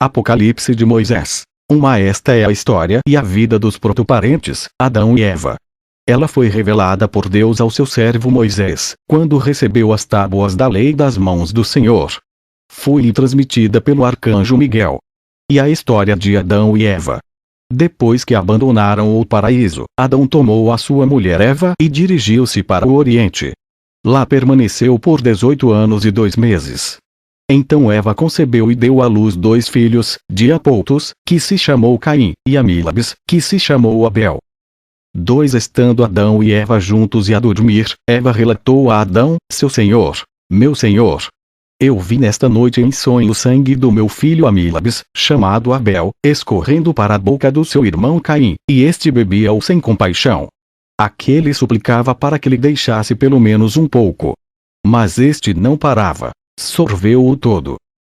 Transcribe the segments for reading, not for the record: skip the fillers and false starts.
Apocalipse de Moisés. Esta é a história e a vida dos protoparentes, Adão e Eva. Ela foi revelada por Deus ao seu servo Moisés, quando recebeu as tábuas da lei das mãos do Senhor. Foi transmitida pelo arcanjo Miguel. E a história de Adão e Eva. Depois que abandonaram o paraíso, Adão tomou a sua mulher Eva e dirigiu-se para o Oriente. Lá permaneceu por 18 anos e 2 meses. Então Eva concebeu e deu à luz 2 filhos, Diapoutos, que se chamou Caim, e Amílabes, que se chamou Abel. Estando Adão e Eva juntos e a dormir, Eva relatou a Adão, seu senhor, meu senhor. Eu vi nesta noite em sonho o sangue do meu filho Amílabes, chamado Abel, escorrendo para a boca do seu irmão Caim, e este bebia-o sem compaixão. Aquele suplicava para que lhe deixasse pelo menos um pouco. Mas este não parava. Sorveu-o todo.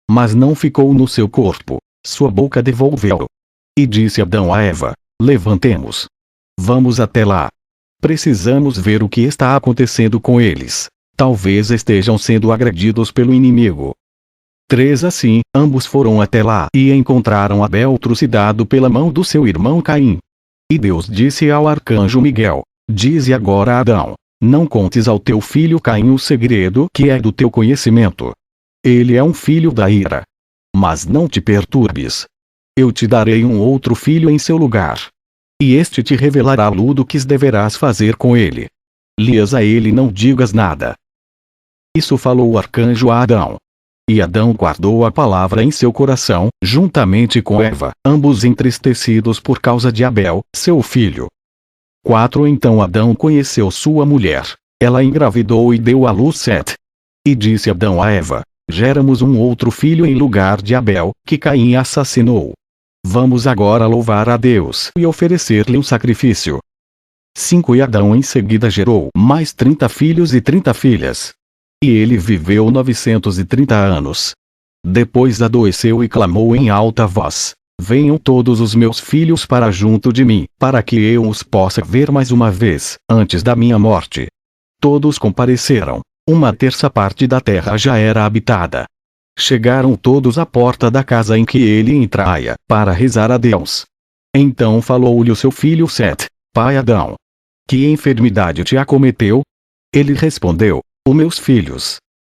Mas não ficou no seu corpo. Sua boca devolveu-o. E disse Adão a Eva: levantemos. Vamos até lá. Precisamos ver o que está acontecendo com eles. Talvez estejam sendo agredidos pelo inimigo. Assim, ambos foram até lá e encontraram Abel trucidado pela mão do seu irmão Caim. E Deus disse ao arcanjo Miguel: dize agora a Adão: não contes ao teu filho Caim o segredo que é do teu conhecimento. Ele é um filho da ira. Mas não te perturbes. Eu te darei um outro filho em seu lugar. E este te revelará tudo o que deverás fazer com ele. Lias a ele não digas nada. Isso falou o arcanjo a Adão. E Adão guardou a palavra em seu coração, juntamente com Eva, ambos entristecidos por causa de Abel, seu filho. Então Adão conheceu sua mulher. Ela engravidou e deu à luz Sete. E disse Adão a Eva: geramos um outro filho em lugar de Abel, que Caim assassinou. Vamos agora louvar a Deus e oferecer-lhe um sacrifício. E Adão em seguida gerou mais 30 filhos e 30 filhas. E ele viveu 930 anos. Depois adoeceu e clamou em alta voz: venham todos os meus filhos para junto de mim, para que eu os possa ver mais uma vez, antes da minha morte. Todos compareceram. 1/3 da terra já era habitada. Chegaram todos à porta da casa em que ele entraia, para rezar a Deus. Então falou-lhe o seu filho Sete: pai Adão, que enfermidade te acometeu? Ele respondeu: os meus filhos.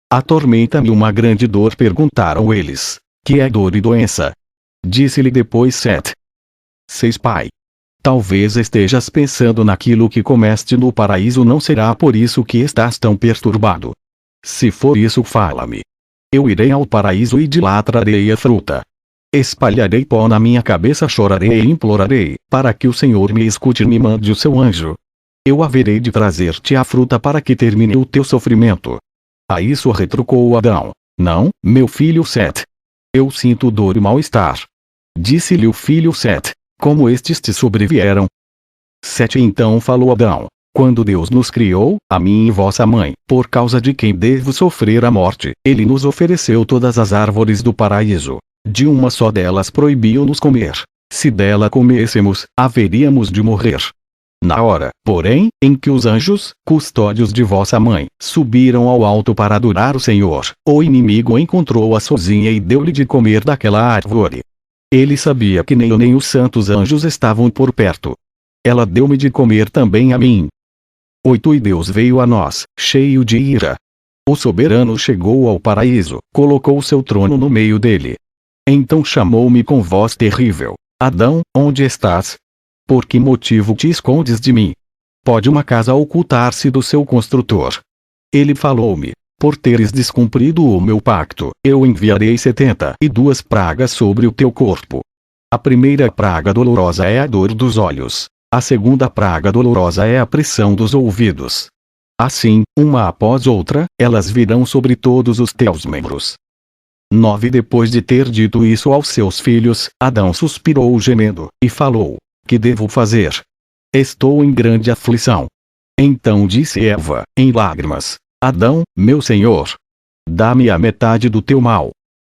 Atormenta-me uma grande dor. Perguntaram eles: que é dor e doença? Disse-lhe depois Sete: pai. Talvez estejas pensando naquilo que comeste no paraíso. Não será por isso que estás tão perturbado. Se for isso, fala-me. Eu irei ao paraíso e de lá trarei a fruta. Espalharei pó na minha cabeça, chorarei e implorarei, para que o Senhor me escute e me mande o seu anjo. Eu haverei de trazer-te a fruta para que termine o teu sofrimento. A isso retrucou Adão: não, meu filho Sete. Eu sinto dor e mal-estar. Disse-lhe o filho Sete: como estes te sobrevieram? Então falou Adão: quando Deus nos criou, a mim e vossa mãe, por causa de quem devo sofrer a morte, ele nos ofereceu todas as árvores do paraíso. De uma só delas proibiu-nos comer. Se dela comêssemos, haveríamos de morrer. Na hora, porém, em que os anjos, custódios de vossa mãe, subiram ao alto para adorar o Senhor, o inimigo encontrou-a sozinha e deu-lhe de comer daquela árvore. Ele sabia que nem eu nem os santos anjos estavam por perto. Ela deu-me de comer também a mim. E Deus veio a nós, cheio de ira. O soberano chegou ao paraíso, colocou seu trono no meio dele. Então chamou-me com voz terrível: Adão, onde estás? Por que motivo te escondes de mim? Pode uma casa ocultar-se do seu construtor? Ele falou-me: por teres descumprido o meu pacto, eu enviarei 72 pragas sobre o teu corpo. A primeira praga dolorosa é a dor dos olhos. A segunda praga dolorosa é a pressão dos ouvidos. Assim, uma após outra, elas virão sobre todos os teus membros. Depois de ter dito isso aos seus filhos, Adão suspirou gemendo, e falou: que devo fazer? Estou em grande aflição. Então disse Eva, em lágrimas: Adão, meu senhor, dá-me a metade do teu mal.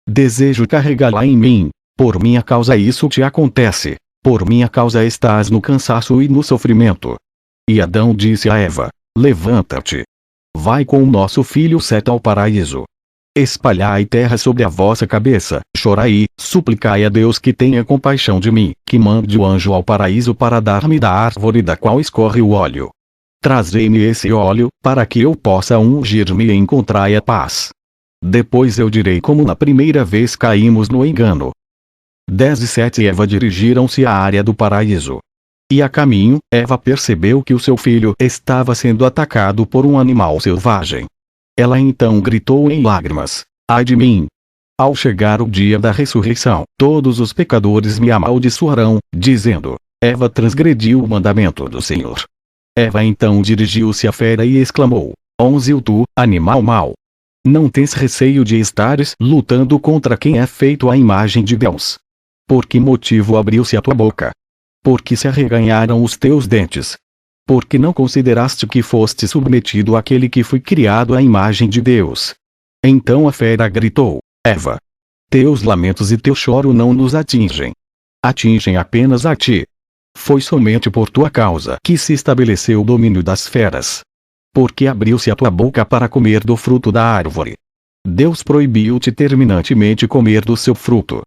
Desejo carregá-la em mim. Por minha causa isso te acontece. Por minha causa estás no cansaço e no sofrimento. E Adão disse a Eva: levanta-te. Vai com o nosso filho Sete ao paraíso. Espalhai terra sobre a vossa cabeça, chorai, suplicai a Deus que tenha compaixão de mim, que mande o anjo ao paraíso para dar-me da árvore da qual escorre o óleo. Trazei-me esse óleo, para que eu possa ungir-me e encontrai a paz. Depois eu direi como na primeira vez caímos no engano. 10 e Sete e Eva dirigiram-se à área do paraíso. E a caminho, Eva percebeu que o seu filho estava sendo atacado por um animal selvagem. Ela então gritou em lágrimas: ai de mim! Ao chegar o dia da ressurreição, todos os pecadores me amaldiçoarão, dizendo: Eva transgrediu o mandamento do Senhor. Eva então dirigiu-se à fera e exclamou: 11 Tu, animal mau! Não tens receio de estares lutando contra quem é feito à imagem de Deus? Por que motivo abriu-se a tua boca? Por que se arreganharam os teus dentes? Porque não consideraste que foste submetido àquele que foi criado à imagem de Deus? Então a fera gritou: Eva! Teus lamentos e teu choro não nos atingem. Atingem apenas a ti. Foi somente por tua causa que se estabeleceu o domínio das feras. Porque abriu-se a tua boca para comer do fruto da árvore. Deus proibiu-te terminantemente comer do seu fruto.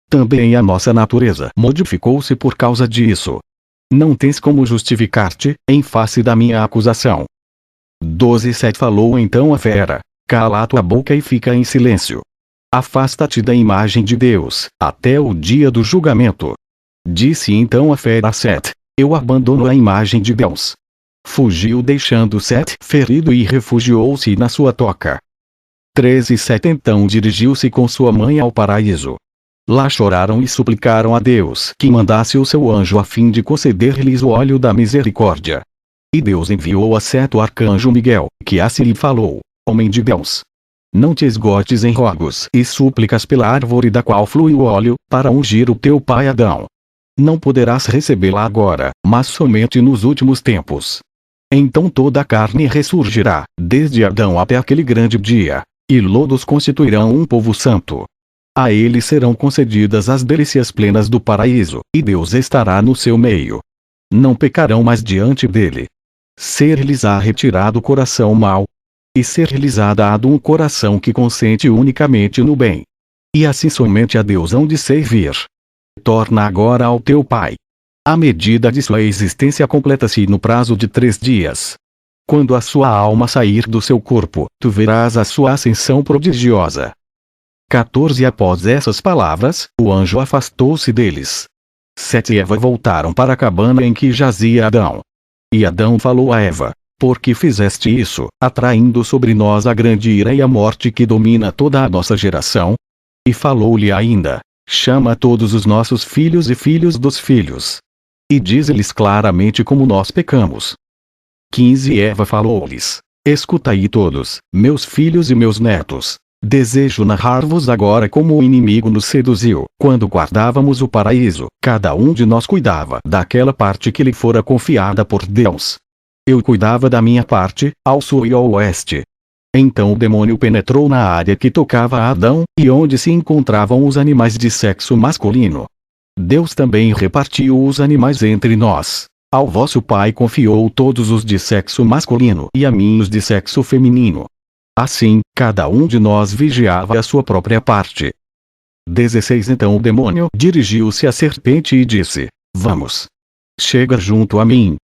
Também a nossa natureza modificou-se por causa disso. Não tens como justificar-te, em face da minha acusação. 12:7 Falou então a fera: cala a tua boca e fica em silêncio. Afasta-te da imagem de Deus, até o dia do julgamento. Disse então a fera a Sete: eu abandono a imagem de Deus. Fugiu deixando Sete ferido e refugiou-se na sua toca. 13:7 Então dirigiu-se com sua mãe ao paraíso. Lá choraram e suplicaram a Deus que mandasse o seu anjo a fim de conceder-lhes o óleo da misericórdia. E Deus enviou a Sete o arcanjo Miguel, que assim lhe falou: homem de Deus! Não te esgotes em rogos e súplicas pela árvore da qual flui o óleo, para ungir o teu pai Adão. Não poderás recebê-la agora, mas somente nos últimos tempos. Então toda a carne ressurgirá, desde Adão até aquele grande dia, e lodos constituirão um povo santo. A eles serão concedidas as delícias plenas do paraíso, e Deus estará no seu meio. Não pecarão mais diante dele. Ser-lhes-á retirado o coração mau, e ser-lhes-á dado um coração que consente unicamente no bem. E assim somente a Deus hão de servir. Torna agora ao teu pai. A medida de sua existência completa-se no prazo de 3 dias. Quando a sua alma sair do seu corpo, tu verás a sua ascensão prodigiosa. 14 Após essas palavras, o anjo afastou-se deles. Sete e Eva voltaram para a cabana em que jazia Adão. E Adão falou a Eva: por que fizeste isso, atraindo sobre nós a grande ira e a morte que domina toda a nossa geração? E falou-lhe ainda: chama todos os nossos filhos e filhos dos filhos. E diz-lhes claramente como nós pecamos. 15 Eva falou-lhes: escutai todos, meus filhos e meus netos. Desejo narrar-vos agora como o inimigo nos seduziu. Quando guardávamos o paraíso, cada um de nós cuidava daquela parte que lhe fora confiada por Deus. Eu cuidava da minha parte, ao sul e ao oeste. Então o demônio penetrou na área que tocava a Adão, e onde se encontravam os animais de sexo masculino. Deus também repartiu os animais entre nós. Ao vosso pai confiou todos os de sexo masculino e a mim os de sexo feminino. Assim, cada um de nós vigiava a sua própria parte. 16 Então o demônio dirigiu-se à serpente e disse: vamos. Chega junto a mim.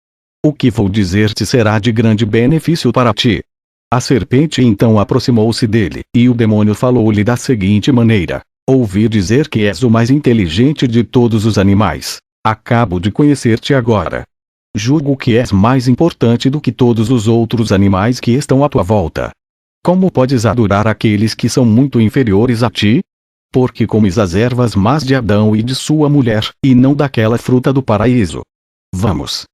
O que vou dizer-te será de grande benefício para ti. A serpente então aproximou-se dele, e o demônio falou-lhe da seguinte maneira: ouvi dizer que és o mais inteligente de todos os animais. Acabo de conhecer-te agora. Julgo que és mais importante do que todos os outros animais que estão à tua volta. Como podes adorar aqueles que são muito inferiores a ti? Porque comes as ervas más de Adão e de sua mulher, e não daquela fruta do paraíso. Vamos.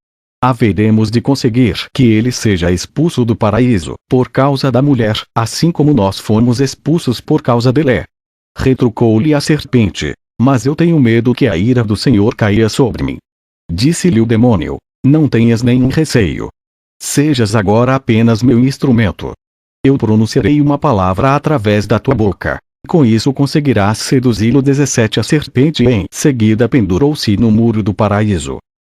Haveremos de conseguir que ele seja expulso do paraíso, por causa da mulher, assim como nós fomos expulsos por causa dele. Retrucou-lhe a serpente: mas eu tenho medo que a ira do Senhor caia sobre mim. Disse-lhe o demônio: não tenhas nenhum receio. Sejas agora apenas meu instrumento. Eu pronunciarei uma palavra através da tua boca. Com isso conseguirás seduzi-lo. 17 A serpente em seguida pendurou-se no muro do paraíso.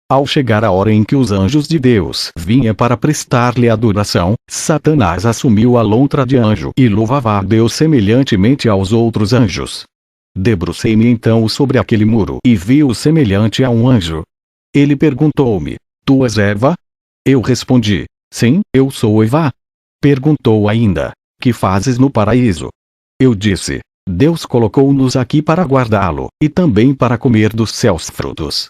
Ao chegar a hora em que os anjos de Deus vinham para prestar-lhe adoração, Satanás assumiu a lontra de anjo e louvava a Deus semelhantemente aos outros anjos. Debrucei-me então sobre aquele muro e vi-o semelhante a um anjo. Ele perguntou-me: Tu és Eva? Eu respondi: Sim, eu sou Eva. Perguntou ainda: Que fazes no paraíso? Eu disse: Deus colocou-nos aqui para guardá-lo, e também para comer dos seus frutos.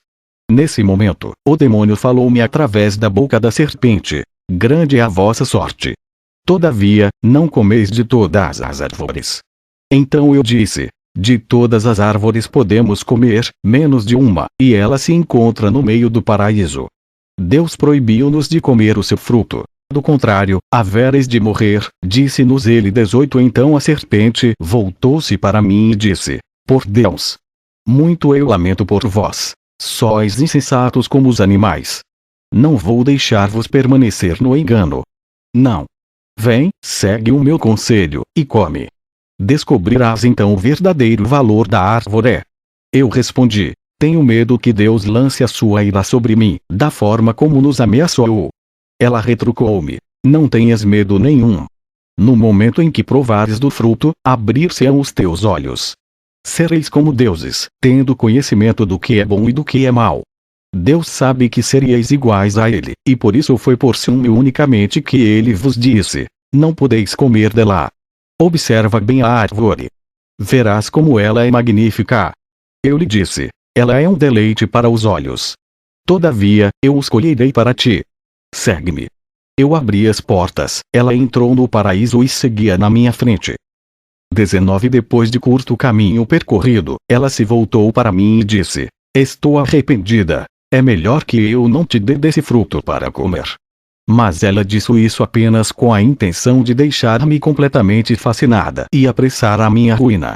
Nesse momento, o demônio falou-me através da boca da serpente: Grande é a vossa sorte. Todavia, não comeis de todas as árvores. Então eu disse: De todas as árvores podemos comer, menos de uma, e ela se encontra no meio do paraíso. Deus proibiu-nos de comer o seu fruto. Do contrário, havereis de morrer, disse-nos ele. 18. Então a serpente voltou-se para mim e disse: Por Deus! Muito eu lamento por vós. Sois insensatos como os animais. Não vou deixar-vos permanecer no engano. Não. Vem, segue o meu conselho, e come. Descobrirás então o verdadeiro valor da árvore. Eu respondi: Tenho medo que Deus lance a sua ira sobre mim, da forma como nos ameaçou. Ela retrucou-me: Não tenhas medo nenhum. No momento em que provares do fruto, abrir-se-ão os teus olhos. Sereis como deuses, tendo conhecimento do que é bom e do que é mal. Deus sabe que seríeis iguais a ele, e por isso foi por ciúme unicamente que ele vos disse: Não podeis comer dela. Observa bem a árvore. Verás como ela é magnífica. Eu lhe disse: Ela é um deleite para os olhos. Todavia, eu o escolherei para ti. Segue-me. Eu abri as portas, ela entrou no paraíso e seguia na minha frente. 19. Depois de curto caminho percorrido, ela se voltou para mim e disse: Estou arrependida. É melhor que eu não te dê desse fruto para comer. Mas ela disse isso apenas com a intenção de deixar-me completamente fascinada e apressar a minha ruína.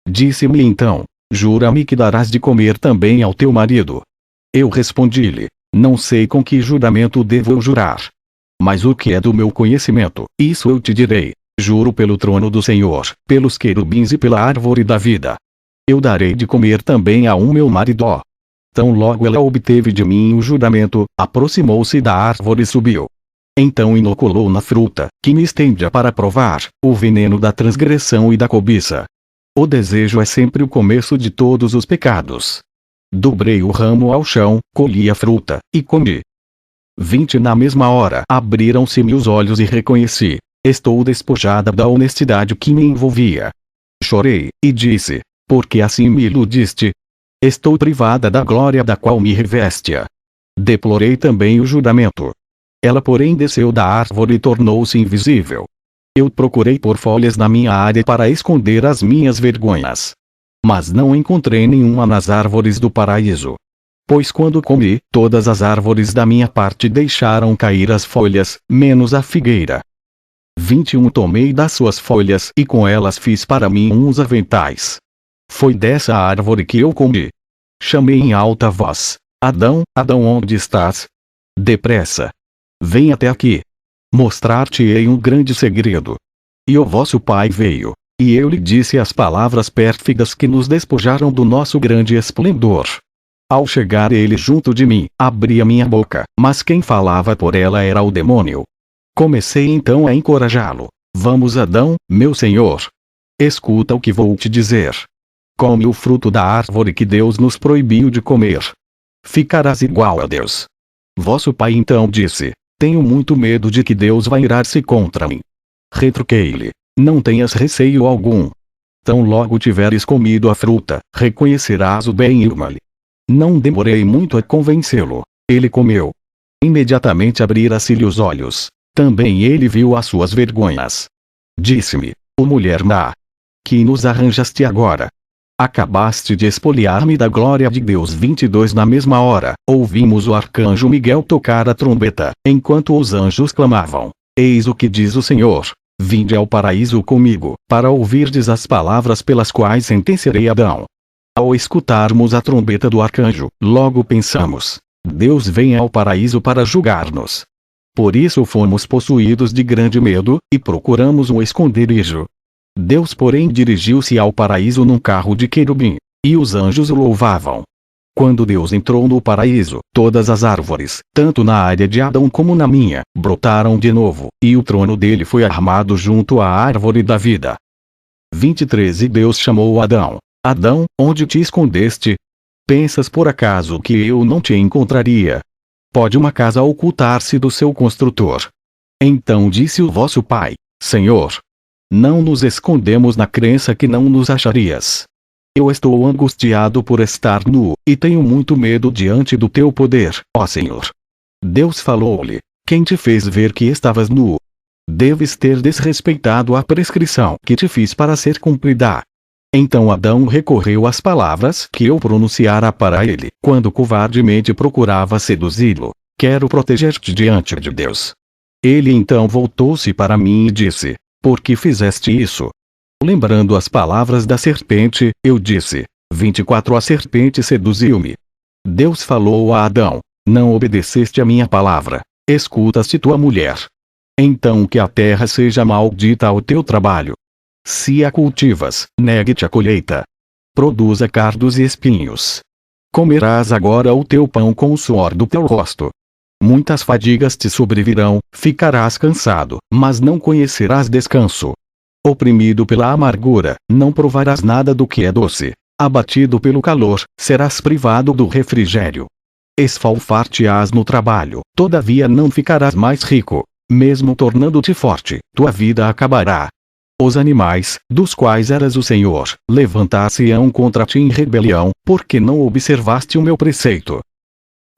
Disse-me então: Jura-me que darás de comer também ao teu marido. Eu respondi-lhe: Não sei com que juramento devo eu jurar. Mas o que é do meu conhecimento, isso eu te direi. Juro pelo trono do Senhor, pelos querubins e pela árvore da vida. Eu darei de comer também a meu marido. Tão logo ela obteve de mim o juramento, aproximou-se da árvore e subiu. Então inoculou na fruta, que me estendia para provar, o veneno da transgressão e da cobiça. O desejo é sempre o começo de todos os pecados. Dobrei o ramo ao chão, colhi a fruta, e comi. 20. Na mesma hora abriram-se-me os olhos e reconheci: Estou despojada da honestidade que me envolvia. Chorei, e disse: Por que assim me iludiste? Estou privada da glória da qual me revestia. Deplorei também o juramento. Ela porém desceu da árvore e tornou-se invisível. Eu procurei por folhas na minha área para esconder as minhas vergonhas. Mas não encontrei nenhuma nas árvores do paraíso. Pois quando comi, todas as árvores da minha parte deixaram cair as folhas, menos a figueira. 21. Tomei das suas folhas e com elas fiz para mim uns aventais. Foi dessa árvore que eu comi. Chamei em alta voz: Adão, Adão, onde estás? Depressa. Vem até aqui. Mostrar-te-ei um grande segredo. E o vosso pai veio. E eu lhe disse as palavras pérfidas que nos despojaram do nosso grande esplendor. Ao chegar ele junto de mim, abri a minha boca, mas quem falava por ela era o demônio. Comecei então a encorajá-lo: Vamos, Adão, meu senhor. Escuta o que vou te dizer. Come o fruto da árvore que Deus nos proibiu de comer. Ficarás igual a Deus. Vosso pai então disse: Tenho muito medo de que Deus vá irar-se contra mim. Retruquei-lhe: Não tenhas receio algum. Tão logo tiveres comido a fruta, reconhecerás o bem e o mal. Não demorei muito a convencê-lo. Ele comeu. Imediatamente abrira-se-lhe os olhos. Também ele viu as suas vergonhas. Disse-me: Ó mulher má, que nos arranjaste agora? Acabaste de expoliar-me da glória de Deus. 22. Na mesma hora, ouvimos o arcanjo Miguel tocar a trombeta, enquanto os anjos clamavam: Eis o que diz o Senhor: Vinde ao paraíso comigo, para ouvirdes as palavras pelas quais sentencerei Adão. Ao escutarmos a trombeta do arcanjo, logo pensamos: Deus vem ao paraíso para julgar-nos. Por isso fomos possuídos de grande medo, e procuramos um esconderijo. Deus porém dirigiu-se ao paraíso num carro de querubim, e os anjos o louvavam. Quando Deus entrou no paraíso, todas as árvores, tanto na área de Adão como na minha, brotaram de novo, e o trono dele foi armado junto à árvore da vida. 23 E Deus chamou Adão. Adão, onde te escondeste? Pensas por acaso que eu não te encontraria? Pode uma casa ocultar-se do seu construtor? Então disse o vosso pai: Senhor, não nos escondemos na crença que não nos acharias. Eu estou angustiado por estar nu, e tenho muito medo diante do teu poder, ó Senhor. Deus falou-lhe: Quem te fez ver que estavas nu? Deves ter desrespeitado a prescrição que te fiz para ser cumprida. Então Adão recorreu às palavras que eu pronunciara para ele, quando covardemente procurava seduzi-lo: Quero proteger-te diante de Deus. Ele então voltou-se para mim e disse: Por que fizeste isso? Lembrando as palavras da serpente, eu disse: 24 A serpente seduziu-me. Deus falou a Adão: Não obedeceste a minha palavra, escutas-te tua mulher. Então que a terra seja maldita ao teu trabalho. Se a cultivas, negue-te a colheita. Produza cardos e espinhos. Comerás agora o teu pão com o suor do teu rosto. Muitas fadigas te sobrevirão, ficarás cansado, mas não conhecerás descanso. Oprimido pela amargura, não provarás nada do que é doce. Abatido pelo calor, serás privado do refrigério. Esfalfar-te-ás no trabalho, todavia não ficarás mais rico. Mesmo tornando-te forte, tua vida acabará. Os animais, dos quais eras o senhor, levantar-se-ão contra ti em rebelião, porque não observaste o meu preceito.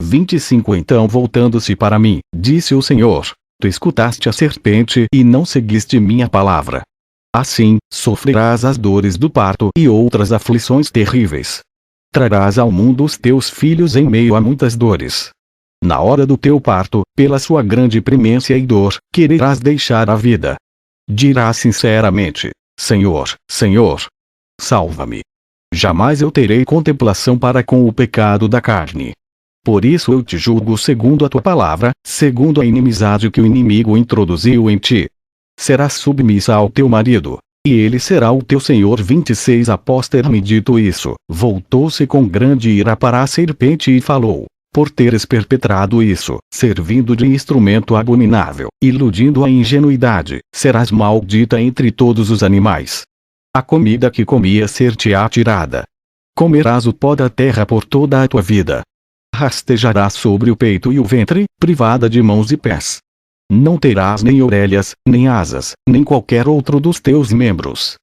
25 Então voltando-se para mim, disse o Senhor: Tu escutaste a serpente e não seguiste minha palavra. Assim, sofrerás as dores do parto e outras aflições terríveis. Trarás ao mundo os teus filhos em meio a muitas dores. Na hora do teu parto, pela sua grande premência e dor, quererás deixar a vida. Dirás sinceramente: Senhor, Senhor, salva-me. Jamais eu terei contemplação para com o pecado da carne. Por isso eu te julgo segundo a tua palavra, segundo a inimizade que o inimigo introduziu em ti. Serás submissa ao teu marido, e ele será o teu senhor. 26 Após ter-me dito isso, voltou-se com grande ira para a serpente e falou: Por teres perpetrado isso, servindo de instrumento abominável, iludindo a ingenuidade, serás maldita entre todos os animais. A comida que comias ser-te-á tirada. Comerás o pó da terra por toda a tua vida. Rastejarás sobre o peito e o ventre, privada de mãos e pés. Não terás nem orelhas, nem asas, nem qualquer outro dos teus membros.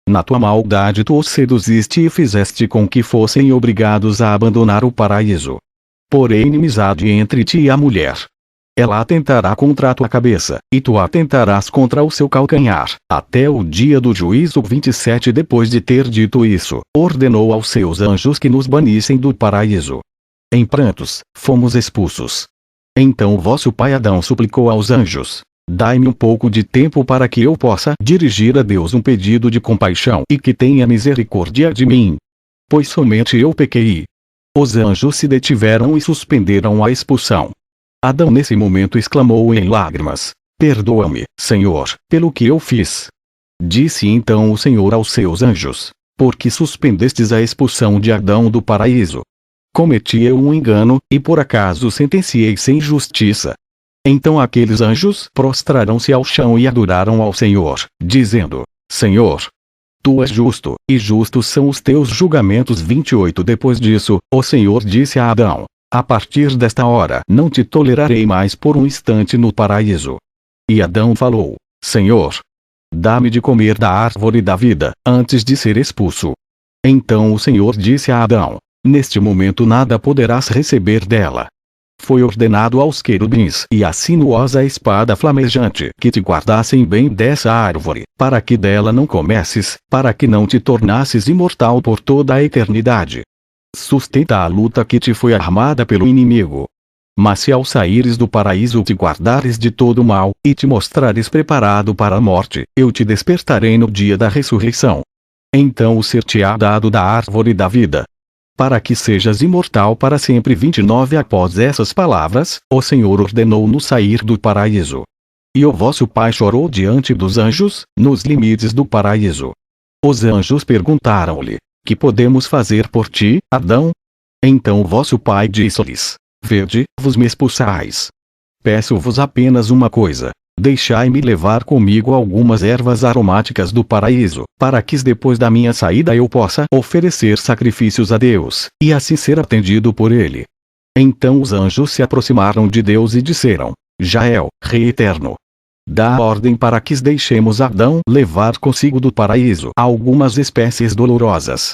Na tua maldade tu os seduziste e fizeste com que fossem obrigados a abandonar o paraíso. Porém inimizade entre ti e a mulher. Ela atentará contra a tua cabeça, e tu atentarás contra o seu calcanhar, até o dia do juízo. 27 Depois de ter dito isso, ordenou aos seus anjos que nos banissem do paraíso. Em prantos, fomos expulsos. Então o vosso pai Adão suplicou aos anjos: Dai-me um pouco de tempo para que eu possa dirigir a Deus um pedido de compaixão e que tenha misericórdia de mim. Pois somente eu pequei. Os anjos se detiveram e suspenderam a expulsão. Adão nesse momento exclamou em lágrimas: Perdoa-me, Senhor, pelo que eu fiz. Disse então o Senhor aos seus anjos: Por que suspendestes a expulsão de Adão do paraíso? Cometi eu um engano, e por acaso sentenciei sem justiça. Então aqueles anjos prostraram-se ao chão e adoraram ao Senhor, dizendo: Senhor, tu és justo, e justos são os teus julgamentos. 28 Depois disso, o Senhor disse a Adão: A partir desta hora não te tolerarei mais por um instante no paraíso. E Adão falou: Senhor, dá-me de comer da árvore da vida, antes de ser expulso. Então o Senhor disse a Adão: Neste momento nada poderás receber dela. Foi ordenado aos querubins e à sinuosa espada flamejante que te guardassem bem dessa árvore, para que dela não comesses, para que não te tornasses imortal por toda a eternidade. Sustenta a luta que te foi armada pelo inimigo. Mas se ao saíres do paraíso te guardares de todo o mal, e te mostrares preparado para a morte, eu te despertarei no dia da ressurreição. Então o ser-te-á dado da árvore da vida, para que sejas imortal para sempre. 29 Após essas palavras, o Senhor ordenou-nos sair do paraíso. E o vosso pai chorou diante dos anjos, nos limites do paraíso. Os anjos perguntaram-lhe: Que podemos fazer por ti, Adão? Então vosso pai disse-lhes: Vede, vos me expulsais. Peço-vos apenas uma coisa. Deixai-me levar comigo algumas ervas aromáticas do paraíso, para que depois da minha saída eu possa oferecer sacrifícios a Deus, e assim ser atendido por ele. Então os anjos se aproximaram de Deus e disseram: Jael, Rei eterno, dá ordem para que deixemos Adão levar consigo do paraíso algumas espécies dolorosas.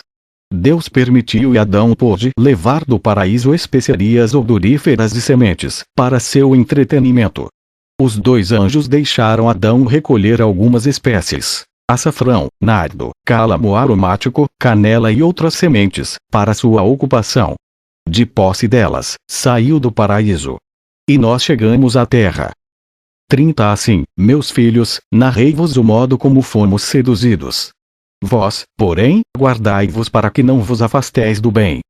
Deus permitiu e Adão pôde levar do paraíso especiarias odoríferas e sementes, para seu entretenimento. Os dois anjos deixaram Adão recolher algumas espécies: açafrão, nardo, cálamo aromático, canela e outras sementes, para sua ocupação. De posse delas, saiu do paraíso. E nós chegamos à terra. 30 Assim, meus filhos, narrei-vos o modo como fomos seduzidos. Vós, porém, guardai-vos para que não vos afasteis do bem.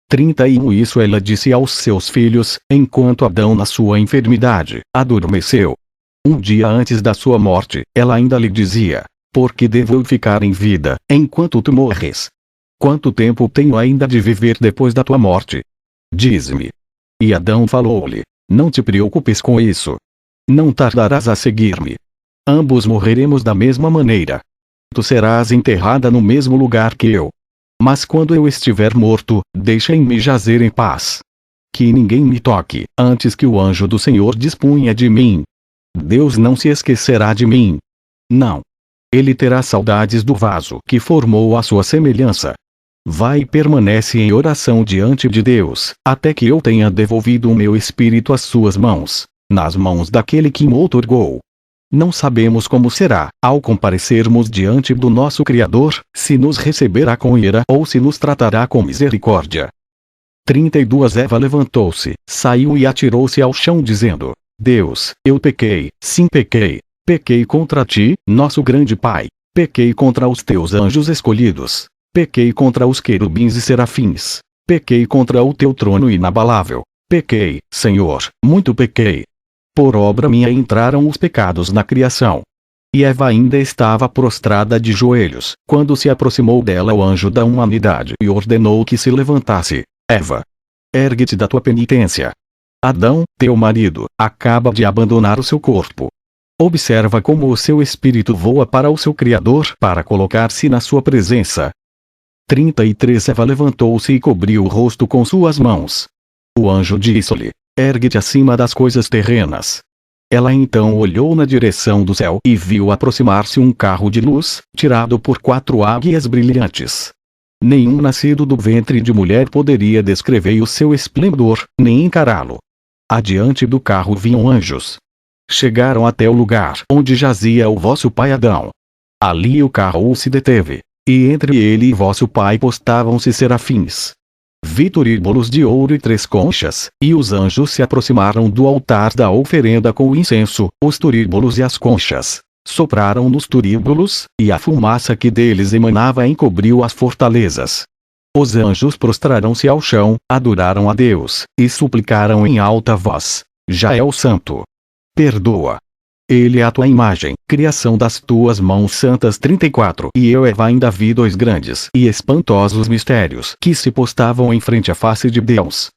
31 Isso ela disse aos seus filhos, enquanto Adão na sua enfermidade, adormeceu. Um dia antes da sua morte, ela ainda lhe dizia: Por que devo eu ficar em vida, enquanto tu morres? Quanto tempo tenho ainda de viver depois da tua morte? Diz-me. E Adão falou-lhe: Não te preocupes com isso. Não tardarás a seguir-me. Ambos morreremos da mesma maneira. Tu serás enterrada no mesmo lugar que eu. Mas quando eu estiver morto, deixem-me jazer em paz. Que ninguém me toque, antes que o anjo do Senhor disponha de mim. Deus não se esquecerá de mim. Não. Ele terá saudades do vaso que formou a sua semelhança. Vai e permanece em oração diante de Deus, até que eu tenha devolvido o meu espírito às suas mãos, nas mãos daquele que me outorgou. Não sabemos como será, ao comparecermos diante do nosso Criador, se nos receberá com ira ou se nos tratará com misericórdia. 32 Eva levantou-se, saiu e atirou-se ao chão dizendo: Deus, eu pequei, sim pequei. Pequei contra ti, nosso grande Pai. Pequei contra os teus anjos escolhidos. Pequei contra os querubins e serafins. Pequei contra o teu trono inabalável. Pequei, Senhor, muito pequei. Por obra minha entraram os pecados na criação. E Eva ainda estava prostrada de joelhos, quando se aproximou dela o anjo da humanidade e ordenou que se levantasse. Eva, ergue-te da tua penitência. Adão, teu marido, acaba de abandonar o seu corpo. Observa como o seu espírito voa para o seu Criador para colocar-se na sua presença. 33 Eva levantou-se e cobriu o rosto com suas mãos. O anjo disse-lhe: Ergue-te acima das coisas terrenas. Ela então olhou na direção do céu e viu aproximar-se um carro de luz, tirado por 4 águias brilhantes. Nenhum nascido do ventre de mulher poderia descrever o seu esplendor, nem encará-lo. Adiante do carro vinham anjos. Chegaram até o lugar onde jazia o vosso pai Adão. Ali o carro se deteve, e entre ele e vosso pai postavam-se serafins. Vi turíbulos de ouro e 3 conchas, e os anjos se aproximaram do altar da oferenda com o incenso, os turíbulos e as conchas. Sopraram nos turíbulos, e a fumaça que deles emanava encobriu as fortalezas. Os anjos prostraram-se ao chão, adoraram a Deus, e suplicaram em alta voz: Jael Santo, perdoa. Ele é a tua imagem, criação das tuas mãos santas. 34 E eu Eva ainda vi 2 grandes e espantosos mistérios que se postavam em frente à face de Deus.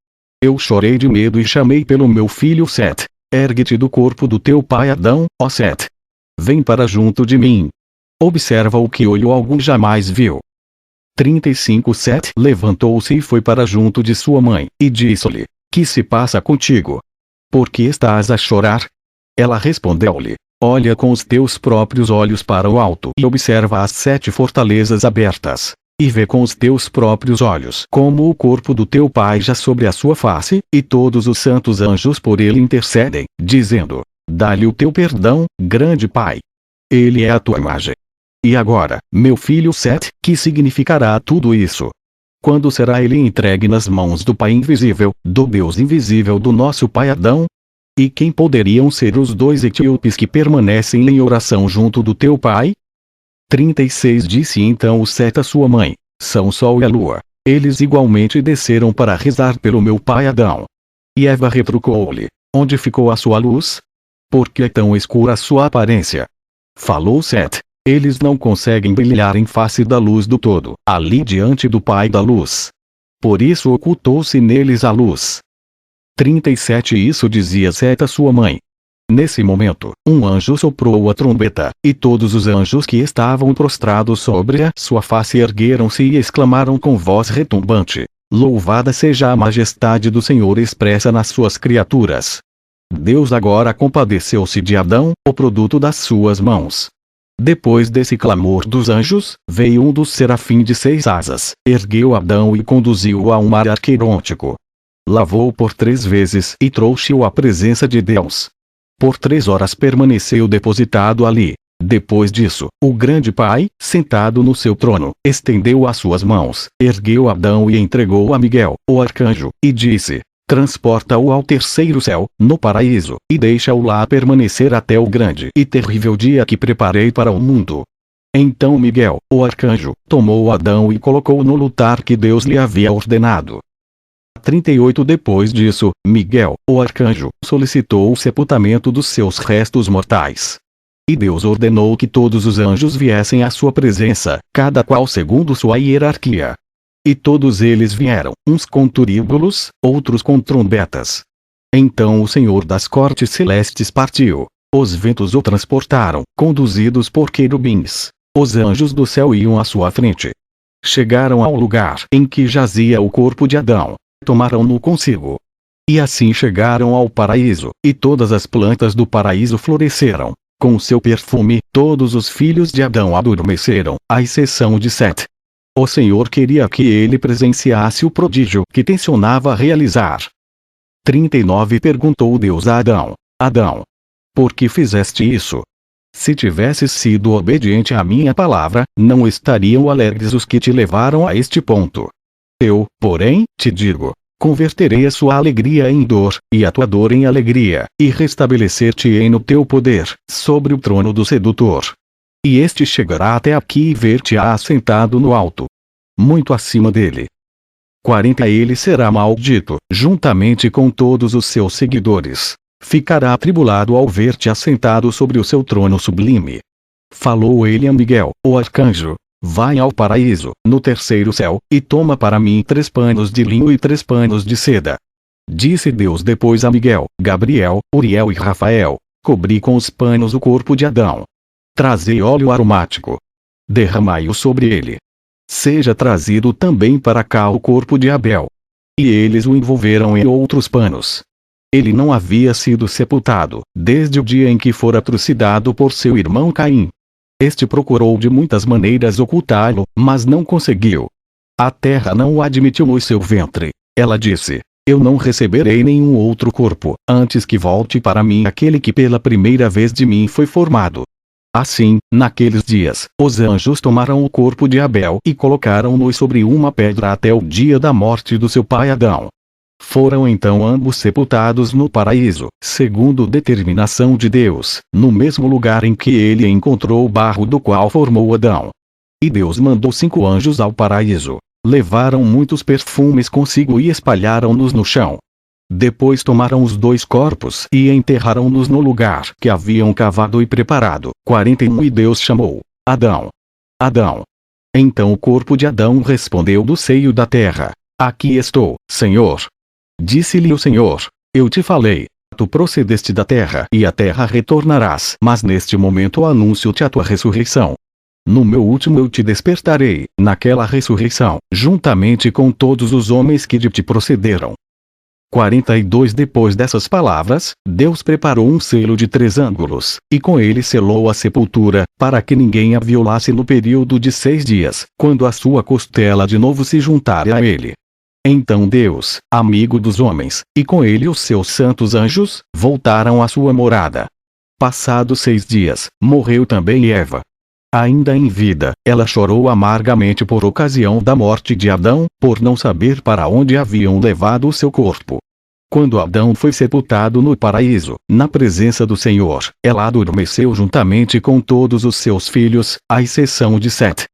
Eu chorei de medo e chamei pelo meu filho Sete. Ergue-te do corpo do teu pai Adão, ó Sete. Vem para junto de mim. Observa o que olho algum jamais viu. 35 Sete levantou-se e foi para junto de sua mãe, e disse-lhe: Que se passa contigo? Por que estás a chorar? Ela respondeu-lhe: Olha com os teus próprios olhos para o alto e observa as 7 fortalezas abertas. E vê com os teus próprios olhos como o corpo do teu pai já sobre a sua face, e todos os santos anjos por ele intercedem, dizendo: Dá-lhe o teu perdão, grande Pai. Ele é a tua imagem. E agora, meu filho Sete, que significará tudo isso? Quando será ele entregue nas mãos do Pai invisível, do Deus invisível do nosso pai Adão? E quem poderiam ser os 2 etíopes que permanecem em oração junto do teu pai? 36 Disse então o Sete à sua mãe: São o sol e a lua. Eles igualmente desceram para rezar pelo meu pai Adão. E Eva retrucou-lhe: Onde ficou a sua luz? Por que é tão escura a sua aparência? Falou Sete: Eles não conseguem brilhar em face da luz do todo, ali diante do Pai da luz. Por isso ocultou-se neles a luz. 37 Isso dizia Seta sua mãe. Nesse momento, um anjo soprou a trombeta, e todos os anjos que estavam prostrados sobre a sua face ergueram-se e exclamaram com voz retumbante: Louvada seja a majestade do Senhor expressa nas suas criaturas. Deus agora compadeceu-se de Adão, o produto das suas mãos. Depois desse clamor dos anjos, veio um dos serafins de 6 asas, ergueu Adão e conduziu-o a um mar arqueirôntico. Lavou-o por 3 vezes e trouxe-o à presença de Deus. Por 3 horas permaneceu depositado ali. Depois disso, o grande Pai, sentado no seu trono, estendeu as suas mãos, ergueu Adão e entregou-o a Miguel, o arcanjo, e disse: Transporta-o ao terceiro céu, no paraíso, e deixa-o lá permanecer até o grande e terrível dia que preparei para o mundo. Então Miguel, o arcanjo, tomou Adão e colocou-o no lugar que Deus lhe havia ordenado. 38 Depois disso, Miguel, o arcanjo, solicitou o sepultamento dos seus restos mortais. E Deus ordenou que todos os anjos viessem à sua presença, cada qual segundo sua hierarquia. E todos eles vieram, uns com turíbulos, outros com trombetas. Então o Senhor das cortes celestes partiu. Os ventos o transportaram, conduzidos por querubins. Os anjos do céu iam à sua frente. Chegaram ao lugar em que jazia o corpo de Adão. Tomaram-no consigo. E assim chegaram ao paraíso, e todas as plantas do paraíso floresceram. Com seu perfume, todos os filhos de Adão adormeceram, à exceção de Sete. O Senhor queria que ele presenciasse o prodígio que tensionava realizar. 39 Perguntou Deus a Adão: Adão, por que fizeste isso? Se tivesses sido obediente à minha palavra, não estariam alegres os que te levaram a este ponto. Eu, porém, te digo: converterei a sua alegria em dor, e a tua dor em alegria, e restabelecer-te-ei no teu poder, sobre o trono do sedutor. E este chegará até aqui e ver-te-á assentado no alto, muito acima dele. 40 Ele será maldito, juntamente com todos os seus seguidores. Ficará atribulado ao ver-te assentado sobre o seu trono sublime. Falou ele a Miguel, o arcanjo: Vai ao paraíso, no terceiro céu, e toma para mim 3 panos de linho e 3 panos de seda. Disse Deus depois a Miguel, Gabriel, Uriel e Rafael: Cobri com os panos o corpo de Adão. Trazei óleo aromático. Derramai-o sobre ele. Seja trazido também para cá o corpo de Abel. E eles o envolveram em outros panos. Ele não havia sido sepultado, desde o dia em que fora trucidado por seu irmão Caim. Este procurou de muitas maneiras ocultá-lo, mas não conseguiu. A terra não o admitiu no seu ventre. Ela disse: Eu não receberei nenhum outro corpo, antes que volte para mim aquele que pela primeira vez de mim foi formado. Assim, naqueles dias, os anjos tomaram o corpo de Abel e colocaram-no sobre uma pedra até o dia da morte do seu pai Adão. Foram então ambos sepultados no paraíso, segundo determinação de Deus, no mesmo lugar em que ele encontrou o barro do qual formou Adão. E Deus mandou 5 anjos ao paraíso. Levaram muitos perfumes consigo e espalharam-nos no chão. Depois tomaram os 2 corpos e enterraram-nos no lugar que haviam cavado e preparado. 41 E Deus chamou: Adão, Adão. Então o corpo de Adão respondeu do seio da terra: Aqui estou, Senhor. Disse-lhe o Senhor: Eu te falei, tu procedeste da terra e à terra retornarás. Mas neste momento anuncio-te a tua ressurreição. No meu último eu te despertarei, naquela ressurreição, juntamente com todos os homens que de ti procederam. 42 Depois dessas palavras, Deus preparou um selo de 3 ângulos, e com ele selou a sepultura, para que ninguém a violasse no período de 6 dias, quando a sua costela de novo se juntar a ele. Então Deus, amigo dos homens, e com ele os seus santos anjos, voltaram à sua morada. Passados 6 dias, morreu também Eva. Ainda em vida, ela chorou amargamente por ocasião da morte de Adão, por não saber para onde haviam levado o seu corpo. Quando Adão foi sepultado no paraíso, na presença do Senhor, ela adormeceu juntamente com todos os seus filhos, à exceção de Sete.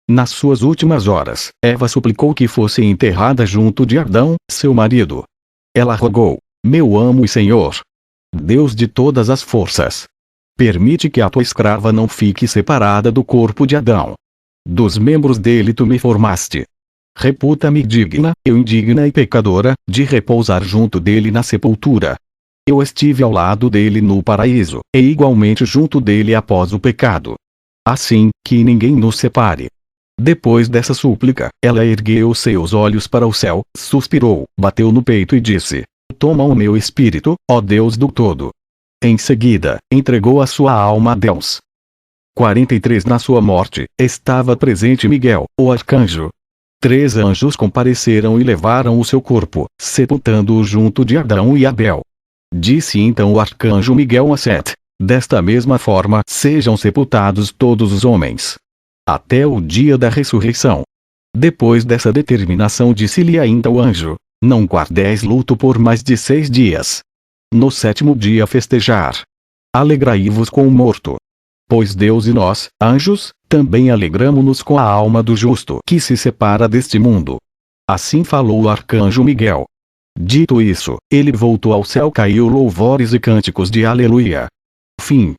Nas suas últimas horas, Eva suplicou que fosse enterrada junto de Adão, seu marido. Ela rogou: Meu amo e Senhor, Deus de todas as forças, permite que a tua escrava não fique separada do corpo de Adão. Dos membros dele tu me formaste. reputa-me digna, eu indigna e pecadora, de repousar junto dele na sepultura. Eu estive ao lado dele no paraíso, e igualmente junto dele após o pecado. Assim, que ninguém nos separe. Depois dessa súplica, ela ergueu seus olhos para o céu, suspirou, bateu no peito e disse: Toma o meu espírito, ó Deus do todo. Em seguida, entregou a sua alma a Deus. 43 Na sua morte, estava presente Miguel, o arcanjo. 3 anjos compareceram e levaram o seu corpo, sepultando-o junto de Adão e Abel. Disse então o arcanjo Miguel a Sete: Desta mesma forma sejam sepultados todos os homens, até o dia da ressurreição. Depois dessa determinação disse-lhe ainda o anjo: Não guardeis luto por mais de 6 dias. No 7º dia festejar. Alegrai-vos com o morto. Pois Deus e nós, anjos, também alegramo-nos com a alma do justo que se separa deste mundo. Assim falou o arcanjo Miguel. Dito isso, ele voltou ao céu, caiu louvores e cânticos de aleluia. Fim.